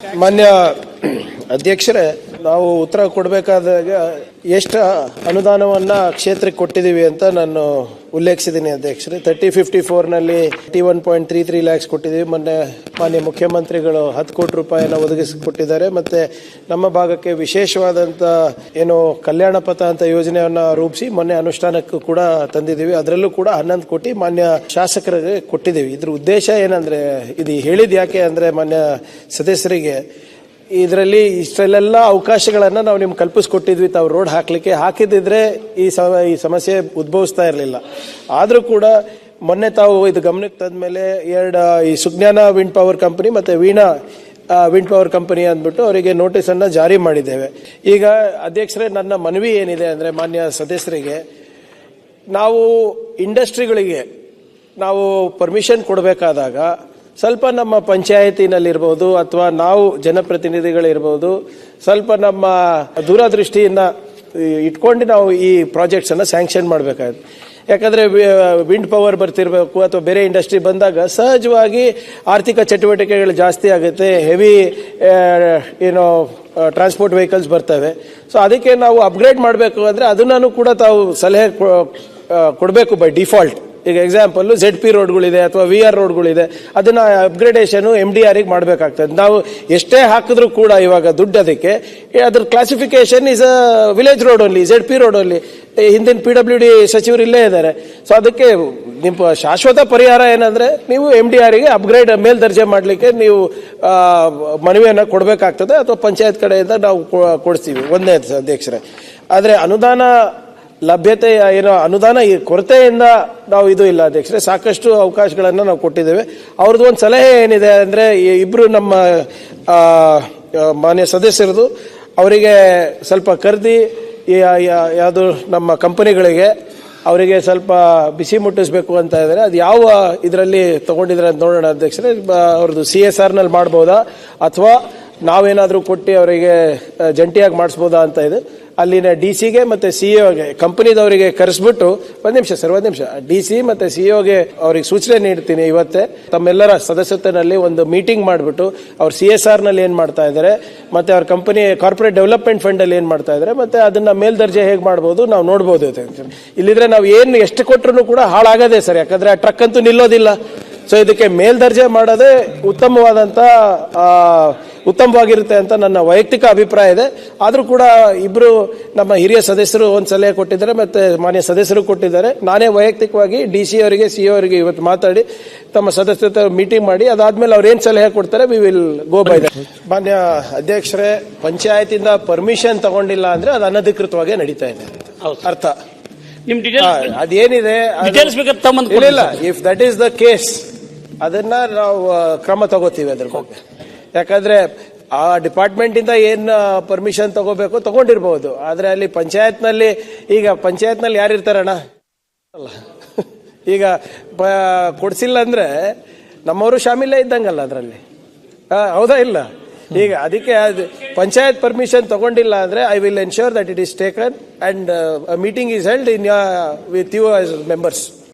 ಮಾನ್ಯ ಅಧ್ಯಕ್ಷರೇ, ನಾವು ಉತ್ತರ ಕೊಡಬೇಕಾದಾಗ ಎಷ್ಟು ಅನುದಾನವನ್ನ ಕ್ಷೇತ್ರಕ್ಕೆ ಕೊಟ್ಟಿದ್ದೀವಿ ಅಂತ ನಾನು ಉಲ್ಲೇಖಿಸಿದ್ದೀನಿ ಅಧ್ಯಕ್ಷರೇ. 3054ನಲ್ಲಿ 31.33 ಲ್ಯಾಕ್ಸ್ ಕೊಟ್ಟಿದ್ದೀವಿ. ಮೊನ್ನೆ ಮಾನ್ಯ ಮುಖ್ಯಮಂತ್ರಿಗಳು 10 ಕೋಟಿ ರೂಪಾಯಿನ ಒದಗಿಸಿಕೊಟ್ಟಿದ್ದಾರೆ. ಮತ್ತೆ ನಮ್ಮ ಭಾಗಕ್ಕೆ ವಿಶೇಷವಾದಂಥ ಏನು ಕಲ್ಯಾಣ ಪಥ ಅಂತ ಯೋಜನೆಯನ್ನ ರೂಪಿಸಿ ಮೊನ್ನೆ ಅನುಷ್ಠಾನಕ್ಕೂ ಕೂಡ ತಂದಿದ್ದೀವಿ. ಅದರಲ್ಲೂ ಕೂಡ 11 ಕೋಟಿ ಮಾನ್ಯ ಶಾಸಕರಿಗೆ ಕೊಟ್ಟಿದ್ದೀವಿ. ಇದ್ರ ಉದ್ದೇಶ ಏನಂದ್ರೆ, ಇದು ಹೇಳಿದ್ ಯಾಕೆ ಅಂದ್ರೆ ಮಾನ್ಯ ಸದಸ್ಯರಿಗೆ, ಇದರಲ್ಲಿ ಇಷ್ಟೆಲ್ಲ ಅವಕಾಶಗಳನ್ನು ನಾವು ನಿಮ್ಗೆ ಕಲ್ಪಿಸ್ಕೊಟ್ಟಿದ್ವಿ. ತಾವು ರೋಡ್ ಹಾಕಿದ್ರೆ ಈ ಸಮಸ್ಯೆ ಉದ್ಭವಿಸ್ತಾ ಇರಲಿಲ್ಲ. ಆದರೂ ಕೂಡ ಮೊನ್ನೆ ತಾವು ಇದು ಗಮನಕ್ಕೆ ತಂದ್ಮೇಲೆ ಈ ಸುಜ್ಞಾನ ವಿಂಡ್ ಪವರ್ ಕಂಪನಿ ಮತ್ತು ವೀಣಾ ವಿಂಡ್ ಪವರ್ ಕಂಪನಿ ಅಂದ್ಬಿಟ್ಟು ಅವರಿಗೆ ನೋಟಿಸನ್ನು ಜಾರಿ ಮಾಡಿದ್ದೇವೆ. ಈಗ ಅಧ್ಯಕ್ಷರೇ, ನನ್ನ ಮನವಿ ಏನಿದೆ ಅಂದರೆ ಮಾನ್ಯ ಸದಸ್ಯರಿಗೆ, ನಾವು ಇಂಡಸ್ಟ್ರಿಗಳಿಗೆ ನಾವು ಪರ್ಮಿಷನ್ ಕೊಡಬೇಕಾದಾಗ ಸ್ವಲ್ಪ ನಮ್ಮ ಪಂಚಾಯತಿನಲ್ಲಿರ್ಬೋದು ಅಥವಾ ನಾವು ಜನಪ್ರತಿನಿಧಿಗಳಿರ್ಬೋದು ಸ್ವಲ್ಪ ನಮ್ಮ ದೂರದೃಷ್ಟಿಯನ್ನು ಇಟ್ಕೊಂಡು ನಾವು ಈ ಪ್ರಾಜೆಕ್ಟ್ಸನ್ನು ಸ್ಯಾಂಕ್ಷನ್ ಮಾಡಬೇಕಾಗುತ್ತೆ. ಯಾಕಂದರೆ ವಿಂಡ್ ಪವರ್ ಬರ್ತಿರಬೇಕು ಅಥವಾ ಬೇರೆ ಇಂಡಸ್ಟ್ರಿ ಬಂದಾಗ ಸಹಜವಾಗಿ ಆರ್ಥಿಕ ಚಟುವಟಿಕೆಗಳು ಜಾಸ್ತಿ ಆಗುತ್ತೆ, ಹೆವಿ ಟ್ರಾನ್ಸ್ಪೋರ್ಟ್ ವೆಹಿಕಲ್ಸ್ ಬರ್ತವೆ. ಸೊ ಅದಕ್ಕೆ ನಾವು ಅಪ್ಗ್ರೇಡ್ ಮಾಡಬೇಕು ಅಂದರೆ ಅದನ್ನು ಕೂಡ ತಾವು ಸಲಹೆ ಕೊಡಬೇಕು ಬೈ ಡಿಫಾಲ್ಟ್. ಈಗ ಎಕ್ಸಾಂಪಲ್ ZP ರೋಡ್ಗಳಿದೆ ಅಥವಾ VR ರೋಡ್ಗಳಿದೆ, ಅದನ್ನ ಅಪ್ಗ್ರೇಡೇಷನ್ MDRಗೆ ಮಾಡಬೇಕಾಗ್ತದೆ. ನಾವು ಎಷ್ಟೇ ಹಾಕಿದ್ರು ಕೂಡ ಇವಾಗ ದುಡ್ಡು ಅದಕ್ಕೆ ಅದ್ರ classification is a village road only, ZP road only. ಹಿಂದಿನ PWD ಸಚಿವರು ಇಲ್ಲೇ ಇದ್ದಾರೆ. ಸೊ ಅದಕ್ಕೆ ನಿಮ್ಮ ಶಾಶ್ವತ ಪರಿಹಾರ ಏನಂದ್ರೆ, ನೀವು MDRಗೆ ಅಪ್ಗ್ರೇಡ್ ಮೇಲ್ದರ್ಜೆ ಮಾಡಲಿಕ್ಕೆ ನೀವು ಮನವಿಯನ್ನು ಕೊಡಬೇಕಾಗ್ತದೆ ಅಥವಾ ಪಂಚಾಯತ್ ಕಡೆಯಿಂದ ನಾವು ಕೊಡಿಸ್ತೀವಿ. ಒಂದೇ ಅಧ್ಯಕ್ಷರೇ, ಆದರೆ ಅನುದಾನ ಲಭ್ಯತೆ ಅನುದಾನ ಈ ಕೊರತೆಯಿಂದ ನಾವು ಇದು ಇಲ್ಲ ಅಧ್ಯಕ್ಷರೇ, ಸಾಕಷ್ಟು ಅವಕಾಶಗಳನ್ನು ನಾವು ಕೊಟ್ಟಿದ್ದೇವೆ. ಅವ್ರದ್ದು ಒಂದು ಸಲಹೆ ಏನಿದೆ ಅಂದರೆ, ಇಬ್ಬರು ನಮ್ಮ ಮಾನ್ಯ ಸದಸ್ಯರದು ಅವರಿಗೆ ಸ್ವಲ್ಪ ಕರೆದಿ ಯಾವುದು ನಮ್ಮ ಕಂಪನಿಗಳಿಗೆ ಅವರಿಗೆ ಸ್ವಲ್ಪ ಬಿಸಿ ಮುಟ್ಟಿಸ್ಬೇಕು ಅಂತ ಇದ್ದಾರೆ. ಅದು ಯಾವ ಇದರಲ್ಲಿ ತಗೊಂಡಿದ್ರೆ ಅಂತ ನೋಡೋಣ ಅಧ್ಯಕ್ಷರೇ. ಅವ್ರದ್ದು CSRನಲ್ಲಿ ಮಾಡ್ಬೋದಾ ಅಥವಾ ನಾವೇನಾದರೂ ಕೊಟ್ಟು ಅವರಿಗೆ ಜಂಟಿಯಾಗಿ ಮಾಡಿಸ್ಬೋದಾ ಅಂತ ಇದೆ. ಅಲ್ಲಿನ DC ಮತ್ತು CEOಗೆ ಕಂಪನಿದವರಿಗೆ ಕರೆಸ್ಬಿಟ್ಟು ಒಂದು ನಿಮಿಷ DC ಮತ್ತು CEOಗೆ ಅವ್ರಿಗೆ ಸೂಚನೆ ನೀಡ್ತೀನಿ. ಇವತ್ತೇ ತಮ್ಮೆಲ್ಲರ ಸದಸ್ಯತ್ವದಲ್ಲಿ ಒಂದು ಮೀಟಿಂಗ್ ಮಾಡಿಬಿಟ್ಟು ಅವ್ರ CSRನಲ್ಲಿ ಏನು ಮಾಡ್ತಾ ಇದ್ದಾರೆ ಮತ್ತು ಅವ್ರ ಕಂಪನಿ ಕಾರ್ಪೊರೇಟ್ ಡೆವಲಪ್ಮೆಂಟ್ ಫಂಡಲ್ಲಿ ಏನು ಮಾಡ್ತಾ ಇದ್ದಾರೆ ಮತ್ತು ಅದನ್ನ ಮೇಲ್ದರ್ಜೆ ಹೇಗೆ ಮಾಡ್ಬೋದು ನಾವು ನೋಡ್ಬೋದು. ಇಲ್ಲಿದ್ರೆ ನಾವು ಏನು ಎಷ್ಟು ಕೊಟ್ಟರು ಕೂಡ ಹಾಳಾಗದೆ ಸರ್, ಯಾಕಂದ್ರೆ ಆ ಟ್ರಕ್ ಅಂತೂ ನಿಲ್ಲೋದಿಲ್ಲ. ಸೊ ಇದಕ್ಕೆ ಮೇಲ್ದರ್ಜೆ ಮಾಡೋದೇ ಉತ್ತಮವಾಗಿರುತ್ತೆ ಅಂತ ನನ್ನ ವೈಯಕ್ತಿಕ ಅಭಿಪ್ರಾಯ ಇದೆ. ಆದರೂ ಕೂಡ ಇಬ್ಬರು ನಮ್ಮ ಹಿರಿಯ ಸದಸ್ಯರು ಒಂದು ಸಲಹೆ ಕೊಟ್ಟಿದ್ದಾರೆ ಮತ್ತು ಮಾನ್ಯ ಸದಸ್ಯರು ಕೊಟ್ಟಿದ್ದಾರೆ. ನಾನೇ ವೈಯಕ್ತಿಕವಾಗಿ DC ಅವರಿಗೆ CEO ಅವರಿಗೆ ಇವತ್ತು ಮಾತಾಡಿ ತಮ್ಮ ಸದಸ್ಯತೆ ಮೀಟಿಂಗ್ ಮಾಡಿ ಅದಾದ್ಮೇಲೆ ಅವ್ರು ಏನು ಸಲಹೆ ಕೊಡ್ತಾರೆ we will go by that. ಮಾನ್ಯ ಅಧ್ಯಕ್ಷರೇ, ಪಂಚಾಯತಿಂದ ಪರ್ಮಿಷನ್ ತಗೊಂಡಿಲ್ಲ ಅಂದ್ರೆ ಅದು ಅನಧಿಕೃತವಾಗಿ ನಡೀತಾ ಇದೆ ಅರ್ಥ. ಅದೇನಿದೆ ಇಲ್ಲ, if that is the case ಅದನ್ನ ನಾವು ಕ್ರಮ ತಗೋತೀವಿ ಅದ್ರ ಬಗ್ಗೆ. ಯಾಕಂದ್ರೆ ಆ ಡಿಪಾರ್ಟ್ಮೆಂಟ್ ಇಂದ ಏನ್ ಪರ್ಮಿಷನ್ ತಗೊಂಡಿರ್ಬಹುದು, ಆದ್ರೆ ಅಲ್ಲಿ ಪಂಚಾಯತ್ನಲ್ಲಿ ಯಾರಿರ್ತಾರಣ್ಣ ಈಗ ಕೊಡ್ಸಿಲ್ಲ ಅಂದ್ರೆ ನಮ್ಮವರು ಶಾಮಿಲೇ ಇದ್ದಂಗಲ್ಲ ಅದರಲ್ಲಿ, ಹೌದಾ ಇಲ್ಲ? ಈಗ ಅದಕ್ಕೆ ಪಂಚಾಯತ್ ಪರ್ಮಿಷನ್ ತಗೊಂಡಿಲ್ಲ ಅಂದ್ರೆ I will ensure that it is taken and meeting is held with you as members.